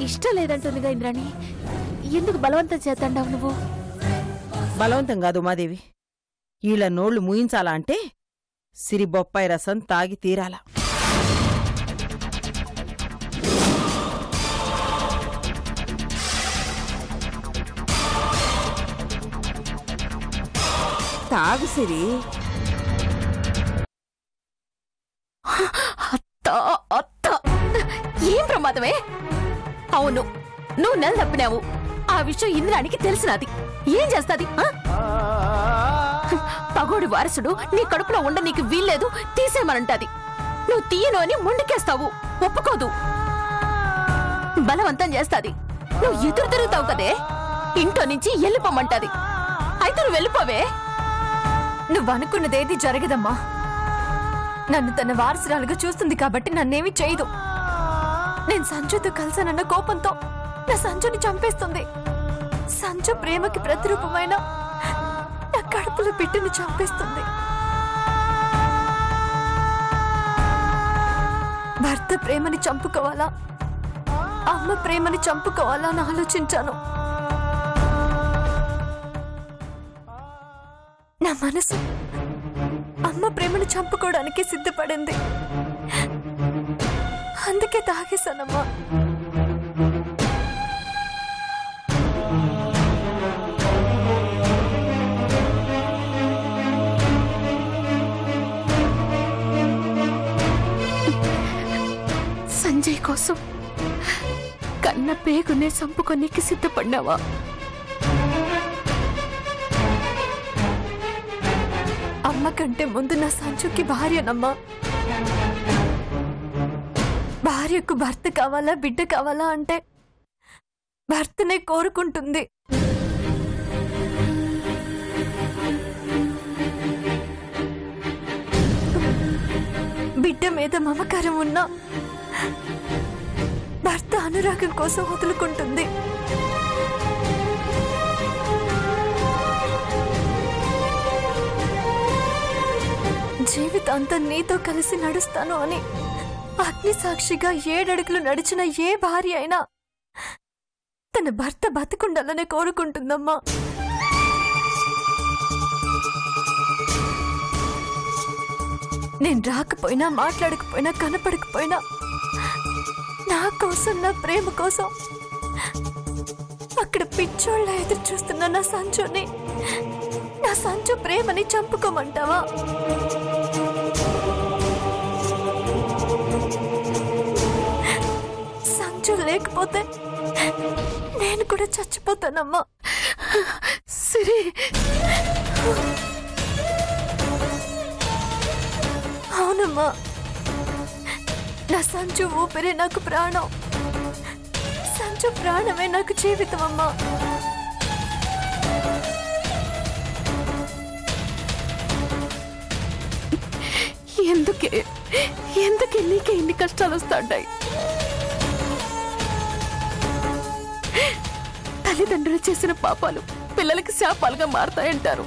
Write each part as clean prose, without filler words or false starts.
ఇష్టం లేదంటుందిగా ఇంద్రాణి. ఎందుకు బలవంతం చేద్దాండావు నువ్వు? బలవంతం కాదు ఉమాదేవి. ఈళ్ళ నోళ్లు మూయించాలా అంటే సిరి బొప్పాయి రసం తాగి తీరాలా. తాగు సిరి. అత్త అత్త, ఏం ప్రమాదమే? అవును, నువ్వు నెల తప్పినావు. ఆ విషయం ఇంద్రానికి తెలిసినది. ఏం చేస్తాది? పగోడి వారసుడు నీ కడుపులో ఉండ నీకు వీల్లేదు, తీసేయమనంటాది. నువ్వు తీయను అని మొండికేస్తావు, ఒప్పుకోదు. బలవంతం చేస్తాది. నువ్వు ఎదురు తిరుగుతావు కదే, ఇంట్లో నుంచి వెళ్ళిపోమంటాది. అయితే నువ్వు వెళ్ళిపోవే. నువ్వనుకున్నదేది జరగదమ్మా. నన్ను తన వారసురాలుగా చూస్తుంది కాబట్టి నన్నేమీ చేయదు. నేను సంజుతో కలిసానన్న కోపంతో నా సంజుని చంపేస్తుంది. సంజు ప్రేమకి ప్రతిరూపమైన నా కడుపులో బిడ్డని చంపేస్తుంది. భర్త ప్రేమని చంపుకోవాలా, అమ్మ ప్రేమని చంపుకోవాలా అని ఆలోచించాను. నా మనసు అమ్మ ప్రేమను చంపుకోవడానికి సిద్ధపడింది. అందుకే తాగేశానమ్మా. సంజయ్ కోసం కన్న పేగునే చంపుకోనికి సిద్ధపడ్డావా? అమ్మ కంటే ముందు నా సంజుకి భార్యనమ్మా. భార్యకు భర్త కావాలా, బిడ్డ కావాలా అంటే భర్తనే కోరుకుంటుంది. బిడ్డ మీద మమకారం ఉన్నా భర్త అనురాగం కోసం వదులుకుంటుంది. జీవితాంతం నీతో కలిసి నడుస్తాను అని అగ్ని సాక్షిగా 7 అడుగులు నడిచిన ఏ భార్య అయినా తన భర్త బతికుండాలనే కోరుకుంటుందమ్మా. నేను రాకపోయినా, మాట్లాడకపోయినా, కనపడకపోయినా నా కోసం, నా ప్రేమ కోసం అక్కడ పిచ్చోళ్ళ ఎదురు చూస్తున్న నా సంజుని, నా సంజు ప్రేమని చంపుకోమంటావా? సంజు లేకపోతే నేను కూడా చచ్చిపోతానమ్మా. సరే, అవునమ్మా, నా సంజు ఊపిరి నాకు ప్రాణం. సంజు ప్రాణమే నాకు జీవితం అమ్మా. ఎందుకే నీకే ఇన్ని కష్టాలు వస్తాయి? తల్లిదండ్రులు చేసిన పాపాలు పిల్లలకి శాపాలుగా మారతాయంటారు.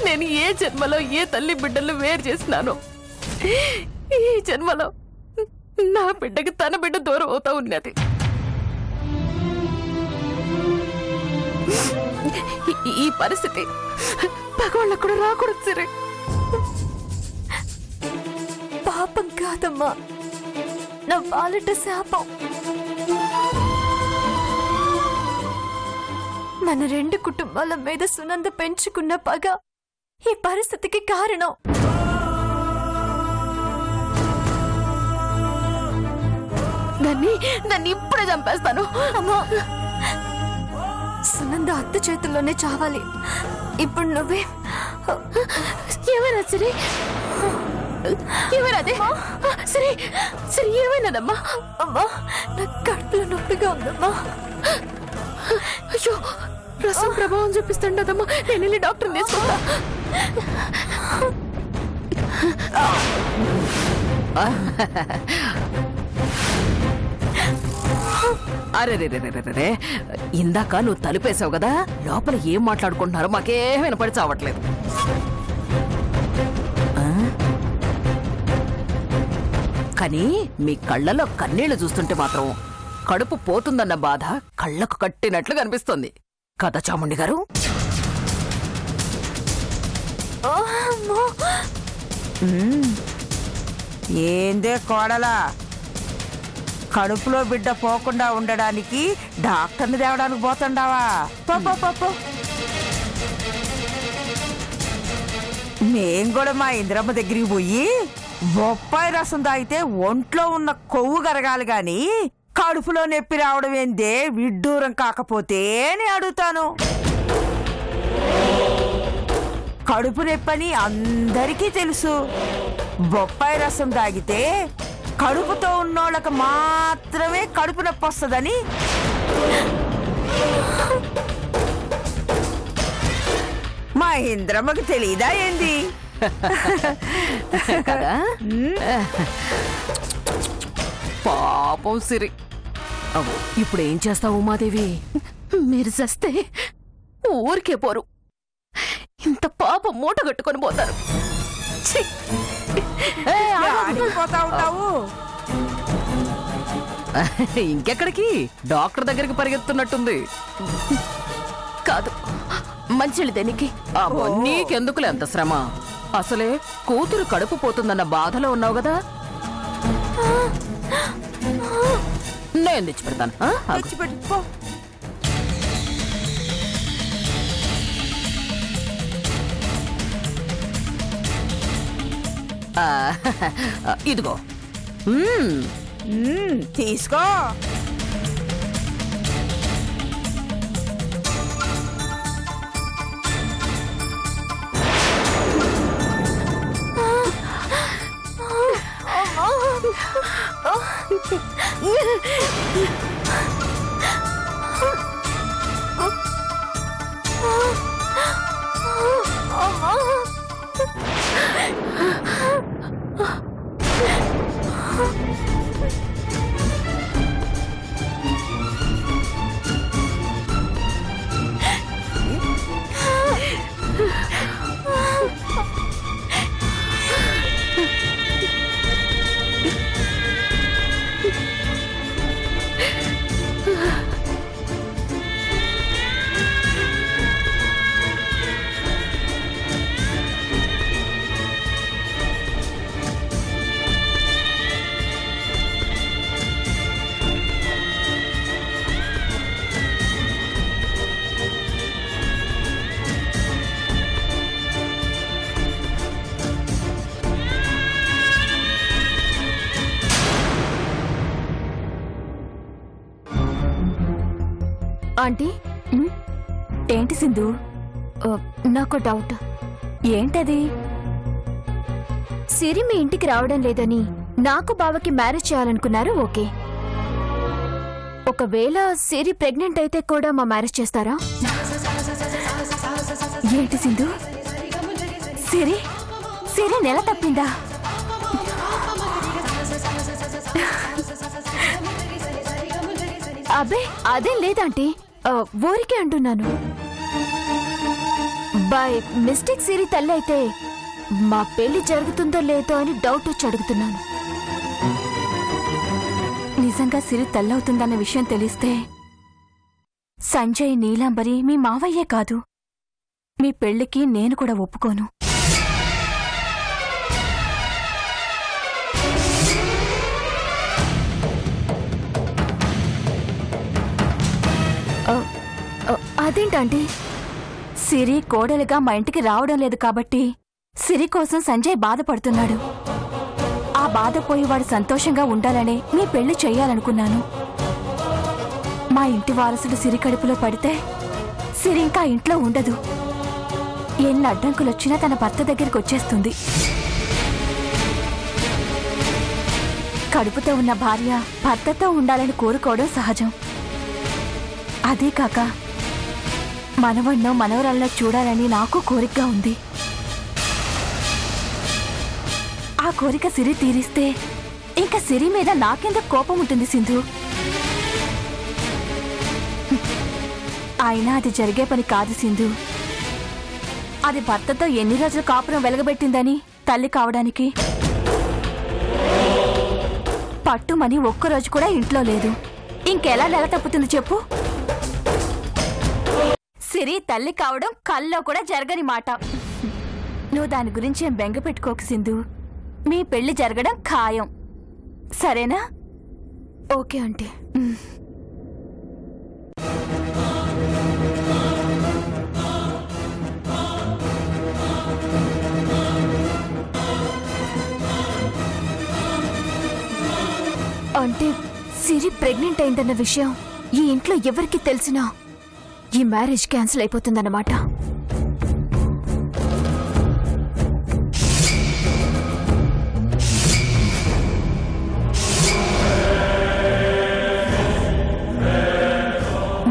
నేను ఏ జన్మలో ఏ తల్లి బిడ్డలు వేరు చేసినానో, ఈ జన్మలో నా బిడ్డకి తన బిడ్డ దూరం అవుతా ఉన్నది. ఈ పరిస్థితి భగవాళ్ళకు కూడా రాకూడదు. సరే, పాపం కాదమ్మా, నా పాలిట శాపం. మన 2 కుటుంబాల మీద సునంద పెంచుకున్న పగ ఈ పరిస్థితికి కారణం. నన్ను ఇప్పుడే చంపేస్తాను. అమ్మా, సునంద అత్త చేతుల్లోనే చావాలి. ఇప్పుడు నువ్వే ఏమైనా సరే, ఏమైనా అదే సరే సరే ఏమైనాదమ్మా? అమ్మా, నా కడుపులో నొప్పిగా ఉందమ్మా. అయ్యో, రసం ప్రభావం చూపిస్తుండదమ్మా. నేను వెళ్ళి డాక్టర్ని తీసుకుంటా. అరే ఇందాక నువ్వు తలుపేసావు కదా, లోపల ఏం మాట్లాడుకుంటున్నారో మాకేం వినపడి చావట్లేదు. కానీ మీ కళ్ళలో కన్నీళ్లు చూస్తుంటే మాత్రం కడుపు పోతుందన్న బాధ కళ్ళకు కట్టినట్లు కనిపిస్తుంది కదా చాముండి గారు? ఏందే కోడలా, కడుపులో బిడ్డ పోకుండా ఉండడానికి డాక్టర్ని తేవడానికి పోతుండావా? పో. మేం కూడా మా ఇంద్రమ్మ దగ్గరికి పోయి బొప్పాయి రసం తాగితే ఒంట్లో ఉన్న కొవ్వు కరగాలి గాని కడుపులో నొప్పి రావడం ఏందే విడ్డూరం కాకపోతే అని అడుగుతాను. కడుపు నొప్పని అందరికీ తెలుసు. బొప్పాయి రసం తాగితే కడుపుతో ఉన్నోళ్ళకి మాత్రమే కడుపు నొప్పి వస్తుందని మా ఇంద్రమ్మకి తెలీదా ఏంది? కదా పాపం సిరి. ఇప్పుడు ఏం చేస్తావు ఉమాదేవి? మీరు చస్తే ఊరికే పోరు, ఇంత పాపం మూట కట్టుకొని పోతారు. పోతా ఉంటావు. ఇంకెక్కడికి? డాక్టర్ దగ్గరికి పరిగెత్తున్నట్టుంది. కాదు, మంచిళ్ళు దేనికి? నీకెందుకులే అంత శ్రమ? అసలే కూతురు కడుపు పోతుందన్న బాధలో ఉన్నావు కదా. నేను తెచ్చి పెడతాను. తెచ్చిపెట్టుకో. ఇదిగో తీసుకో. ఆంటీ, ఏంటి సింధు? నాకు డౌట్. ఏంటది? సిరి మీ ఇంటికి రావడం లేదని నాకు బావకి మ్యారేజ్ చేయాలనుకున్నారు, ఓకే. ఒకవేళ సిరి ప్రెగ్నెంట్ అయితే కూడా మా మ్యారేజ్ చేస్తారా? ఏంటి సింధు? సిరి నెల తప్పిందా? అబ్బే అదేం లేదంటీ, ఊరికే అంటున్నాను. బై మిస్టేక్ సిరి తల్లి అయితే మా పెళ్లి జరుగుతుందో లేదో అని డౌట్ వచ్చి అడుగుతున్నాను. నిజంగా సిరి తల్లవుతుందన్న విషయం తెలిస్తే సంజయ్, నీలాంబరి మీ మావయ్యే కాదు, మీ పెళ్లికి నేను కూడా ఒప్పుకోను. అదేంటంటే సిరి కోడలుగా మా ఇంటికి రావడం లేదు కాబట్టి సిరి కోసం సంజయ్ బాధపడుతున్నాడు. ఆ బాధ పోయి వాడు సంతోషంగా ఉండాలనే మీ పెళ్లి చెయ్యాలనుకున్నాను. మా ఇంటి వారసుడు సిరి కడుపులో పడితే సిరి ఇంకా ఇంట్లో ఉండదు. ఎన్ని అడ్డంకులొచ్చినా తన భర్త దగ్గరికి వచ్చేస్తుంది. కడుపుతో ఉన్న భార్య భర్తతో ఉండాలని కోరుకోవడం సహజం. అదే కాక మనవన్నో మనవరాల్లో చూడాలని నాకు కోరికగా ఉంది. ఆ కోరిక సిరి తీరిస్తే ఇంకా సిరి మీద నాకెందుకు కోపం ఉంటుంది సింధు? అయినా అది జరిగే పని కాదు సింధు. అది భర్తతో ఎన్ని రోజులు కాపురం వెలగబెట్టిందని తల్లి కావడానికి. పట్టుమని ఒక్కరోజు కూడా ఇంట్లో లేదు. ఇంకెలా నెల తప్పుతుంది చెప్పు? సిరి తల్లి కావడం కల్లో కూడా జరగని మాట. నువ్వు దాని గురించి ఏం బెంగ పెట్టుకోకు సింధు. మీ పెళ్లి జరగడం ఖాయం, సరేనా? Okay aunty. అంటే సిరి ప్రెగ్నెంట్ అయిందన్న విషయం ఈ ఇంట్లో ఎవరికి తెలిసినా ఈ మ్యారేజ్ క్యాన్సిల్ అయిపోతుందన్నమాట.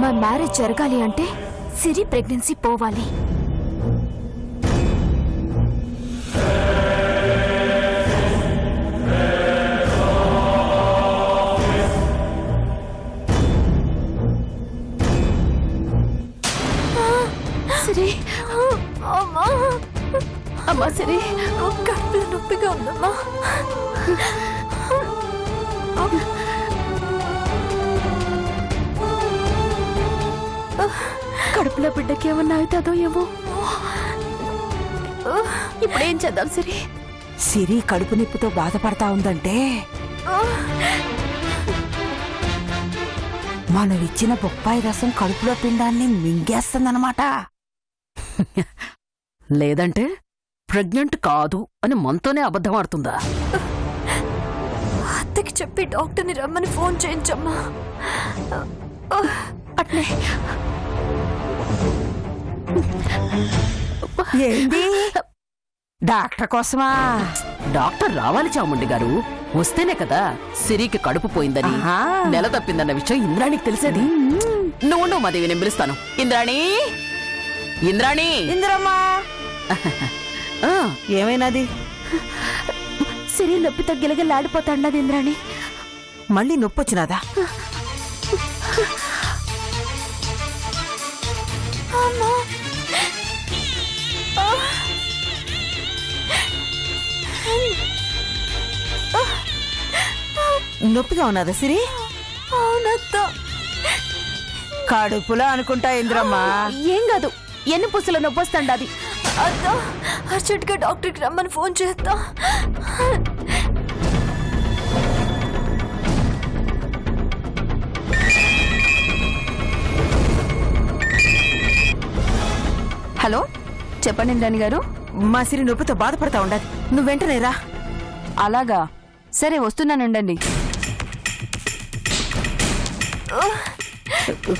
మా మ్యారేజ్ జరగాలి అంటే సిరి ప్రెగ్నెన్సీ పోవాలి. సిరి, అమ్మా సిరి, కడుపులో నొప్పిగా ఉందమ్మా. కడుపులో బిడ్డకి ఏమన్నా అవుతుందో ఏమో. ఇప్పుడేం చేద్దాం సిరి? సిరి కడుపు నొప్పితో బాధపడతా ఉందంటే మనం ఇచ్చిన బొప్పాయి రసం కడుపులో పిండాన్ని మింగేస్తుందన్నమాట. లేదంటే ప్రెగ్నెంట్ కాదు అని మనతోనే అబద్ధం ఆడుతుందా? అత్తకి చెప్పి డాక్టర్ని రమ్మని ఫోన్ చేయించమ్మా. అట్లే. ఏంటి డాక్టర్ కోసమా? డాక్టర్ రావాలి చాముండి గారు, వస్తేనే కదా సిరికి కడుపు పోయిందని నెల తప్పిందన్న విషయం ఇంద్రాణికి తెలిసేది. నువ్వు మాదేవి, నేను పిలుస్తాను. ఇంద్రాణి, ఇంద్రాణి. ఇంద్రమ్మా, ఏమైనాది? సిరి నొప్పితో గిలగిలాడిపోతాండది ఇంద్రాణి. మళ్ళీ నొప్పి వచ్చినాదా? నొప్పిగా ఉన్నదా సిరి? అవునత్తా. కడుపులో అనుకుంటా ఇంద్రమ్మా. ఏం కాదు, ఎన్ని పుసలు నొప్పొస్తాండది. అత్తా, అర్జెంట్గా డాక్టర్కి రమ్మని ఫోన్ చేస్తా. హలో, చెప్పండి ఇంద్రాణి గారు. మా సిరి నొప్పితో బాధపడతా ఉండదు, నువ్వు వెంటనే రా. అలాగా, సరే వస్తున్నానండి.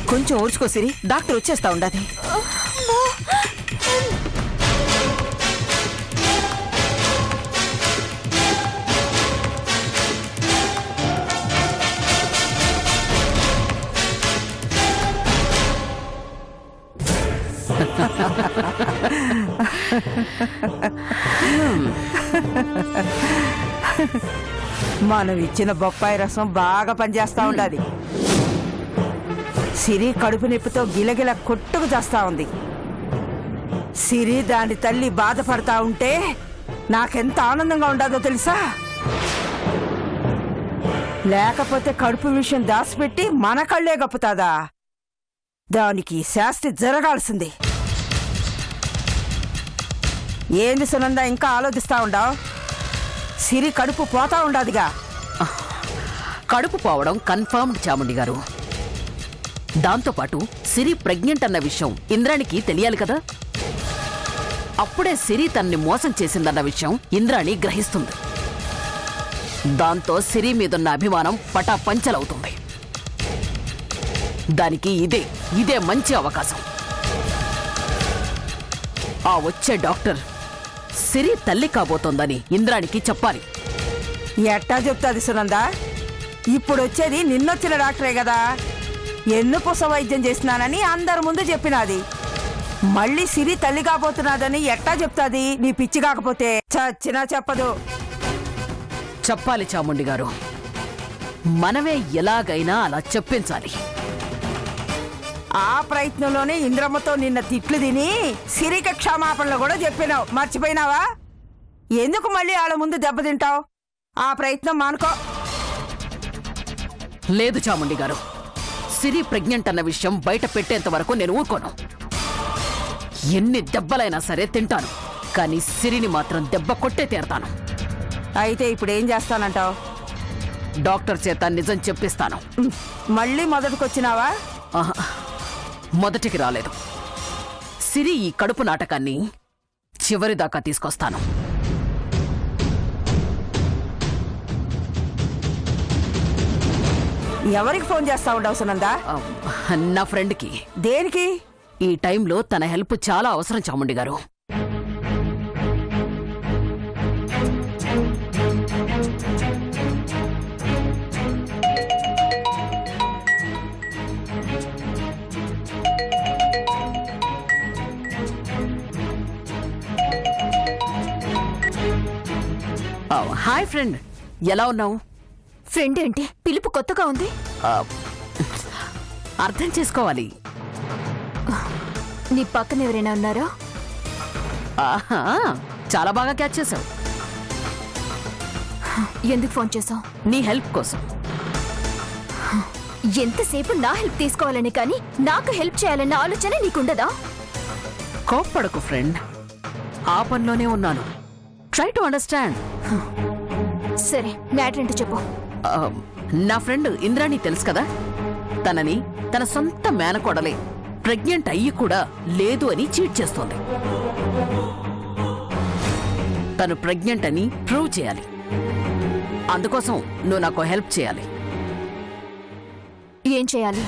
కొంచెం ఓర్చుకో సిరి, డాక్టర్ వచ్చేస్తా ఉండదు. మనం ఇచ్చిన బొప్పాయి రసం బాగా పనిచేస్తా ఉండాది. సిరి కడుపు నొప్పితో గిలగిల కొట్టుకు చేస్తా ఉంది. సిరి దాని తల్లి బాధపడతా ఉంటే నాకెంత ఆనందంగా ఉండదో తెలుసా? లేకపోతే కడుపు విషయం దాచిపెట్టి మన కళ్ళే గప్పుతాదా? దానికి శాస్తి జరగాల్సింది. ఏంది సునంద ఇంకా ఆలోచిస్తా ఉండావు? సిరి కడుపు పోతా ఉండాదిగా. కడుపు పోవడం కన్ఫర్మ్డ్ చాముండి గారు. దాంతోపాటు సిరి ప్రెగ్నెంట్ అన్న విషయం ఇంద్రాణికి తెలియాలి కదా. అప్పుడే సిరి తన్ని మోసం చేసిందన్న విషయం ఇంద్రాణి గ్రహిస్తుంది. దాంతో సిరి మీదున్న అభిమానం పటాపంచలవుతుంది. దానికి ఇదే మంచి అవకాశం. ఆ వచ్చే డాక్టర్ సిరి తల్లి కాబోతోందని ఇంద్రాణికి చెప్పాలి. ఎట్టా చెప్తాది సునంద? ఇప్పుడు వచ్చేది నిన్నొచ్చిన డాక్టరే కదా. ఎన్నుపూస వైద్యం చేసినానని అందరి ముందు చెప్పినాది. మళ్ళీ సిరి తల్లి కాబోతున్నదని ఎట్టా చెప్తాది? నీ పిచ్చి కాకపోతే చచ్చినా చెప్పదు. చెప్పాలి చాముండి గారు. మనమే ఎలాగైనా అలా చెప్పించాలి. ఆ ప్రయత్నంలోనే ఇంద్రమ్మతో నిన్న తిట్లు తిని సిరికి క్షమాపణలు కూడా చెప్పినావు, మర్చిపోయినావా? ఎందుకు మళ్ళీ వాళ్ళ ముందు దెబ్బతింటావు? ఆ ప్రయత్నం మానుకో. లేదు చాముండి గారు, సిరి ప్రెగ్నెంట్ అన్న విషయం బయట పెట్టేంత వరకు నేను ఊరుకోను. ఎన్ని దెబ్బలైనా సరే తింటాను, కానీ సిరిని మాత్రం దెబ్బ కొట్టే తీరతాను. అయితే ఇప్పుడు ఏం చేస్తానంటావు? డాక్టర్ చేత నిజం చెప్పిస్తాను. మళ్ళీ మొదటికొచ్చినావా? ఆహా, మొదటికి రాలేదు. సిరి ఈ కడుపు నాటకాన్ని చివరిదాకా తీసుకొస్తాను. ఎవరికి ఫోన్ చేస్తా ఉండవు సునందా? నా ఫ్రెండ్కి. దేనికి? ఈ టైంలో తన హెల్ప్ చాలా అవసరం చాముండి గారు. హాయ్ ఫ్రెండ్, ఎలా ఉన్నావు? ఫ్రెండ్ ఏంటి పిలుపు కొత్తగా ఉంది? అర్థం చేసుకోవాలి. నీ పక్కన ఎవరైనా ఉన్నారా? ఆహా, చాలా బాగా క్యాచ్ చేసావు. ఎందుకు ఫోన్ చేసావు? నీ హెల్ప్ కోసం. ఎంతసేపు నా హెల్ప్ తీసుకోవాలని కానీ నాకు హెల్ప్ చేయాలన్న ఆలోచన నీకుండదా? కోప్పడకు ఫ్రెండ్, ఆ పనిలోనే ఉన్నాను. Try to understand. సరే, మ్యాటర్ ఏంటో చెప్పు. నా ఫ్రెండ్ ఇంద్రాణి తెలుసు కదా, తనని తన సొంత మేనకోడలే ప్రెగ్నెంట్ అయ్యి కూడా లేదు అని చీట్ చేస్తోంది. తను ప్రెగ్నెంట్ అని ప్రూవ్ చేయాలి. అందుకోసం నువ్వు నాకు హెల్ప్ చేయాలి. ఏం చేయాలి?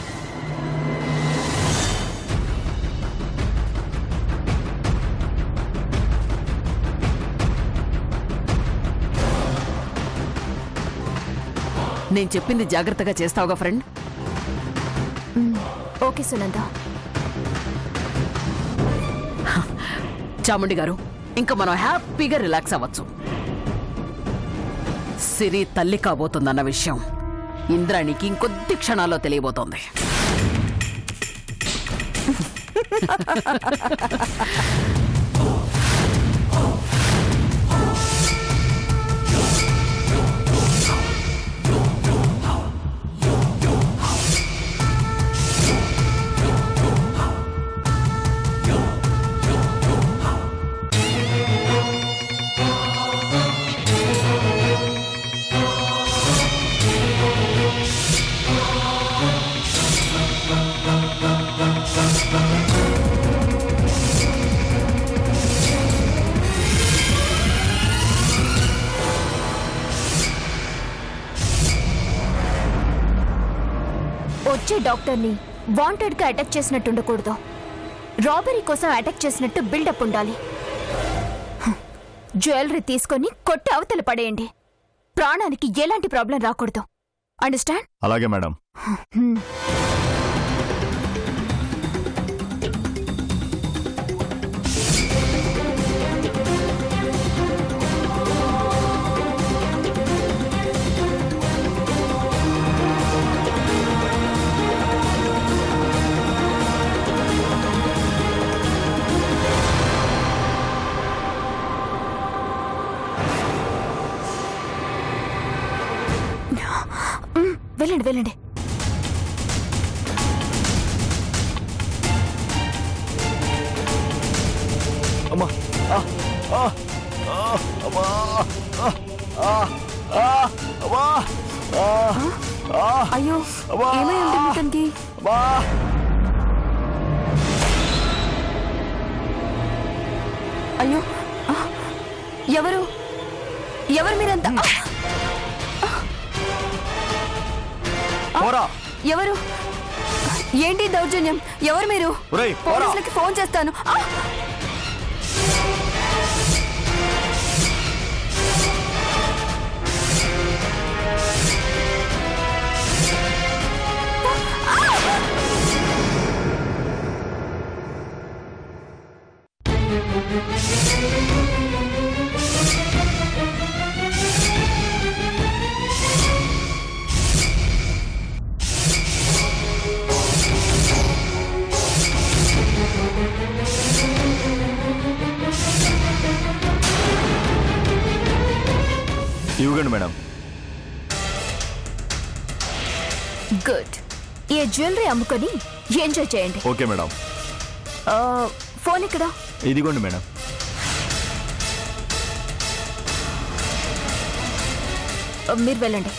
నేను చెప్పింది జాగ్రత్తగా చేస్తావుగా ఫ్రెండ్? ఓకే సునంద. చాముండి గారు, ఇంకా మనం హ్యాపీగా రిలాక్స్ అవ్వచ్చు. సిరి తల్లి కాబోతుందన్న విషయం ఇంద్రాణికి ఇంకొద్ది క్షణాల్లో తెలియబోతోంది. వచ్చే డాక్టర్ని వాంటెడ్ గా అటాక్ చేసినట్టు ఉండకూడదు. రాబరీ కోసం అటాక్ చేసినట్టు బిల్డప్ ఉండాలి. జ్యువెలరీ తీసుకొని కొట్టి అవతల పడేయండి. ప్రాణానికి ఎలాంటి ప్రాబ్లం రాకూడదు. అండర్స్టాండ్? అలాగే మేడం. వెళ్ళండి వెళ్ళండి. అమ్మా, అయ్యో, ఏమై ఉంటుంది తనకి? అయ్యో, ఎవరు ఎవరు మీరంతా? ఎవరు? ఏంటి దౌర్జన్యం? ఎవరు మీరు? పోలీసులకి ఫోన్ చేస్తాను. ఇవ్వండి మేడం. గుడ్. ఈ జ్యువెలరీ అమ్ముకొని ఎంజాయ్ చేయండి. Okay madam. ఫోన్ ఇక్కడ. ఇదిగోండి మేడం. మీరు వెళ్ళండి.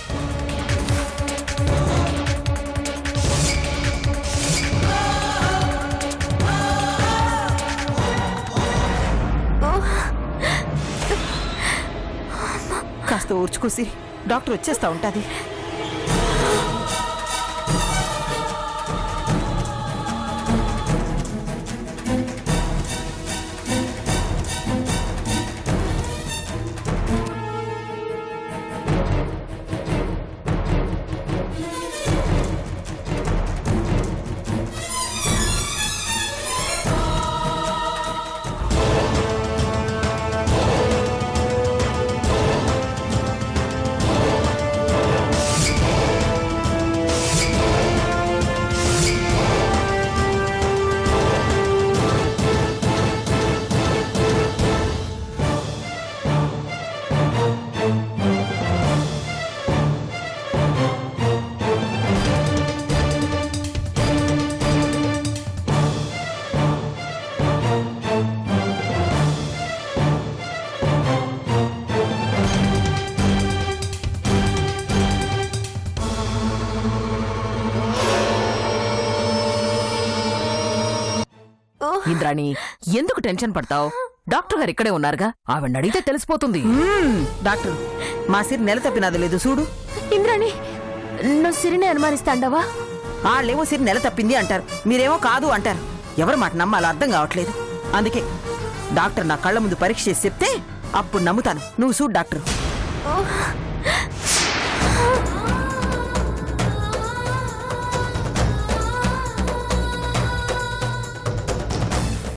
కాస్త ఊర్చుకోసి డాక్టర్ వచ్చేస్తా ఉంటుంది. ఇంద్రాణి, ఎందుకు టెన్షన్ పడతావు? డాక్టర్ గారు ఇక్కడే ఉన్నారుగా, ఆవిడ అడిగితే తెలిసిపోతుంది. డాక్టర్, మా సిరి నెల తప్పినది లేదు చూడు. ఇంద్రాణి, నువ్వు సిరిని అనుమానిస్తాండవా? వాళ్ళేమో సిరి నెల తప్పింది అంటారు, మీరేమో కాదు అంటారు. ఎవరి మాట నమ్మాలో అర్థం కావట్లేదు. అందుకే డాక్టర్ నా కళ్ళ ముందు పరీక్ష చేసి చెప్తే అప్పుడు నమ్ముతాను. నువ్వు చూడు డాక్టర్.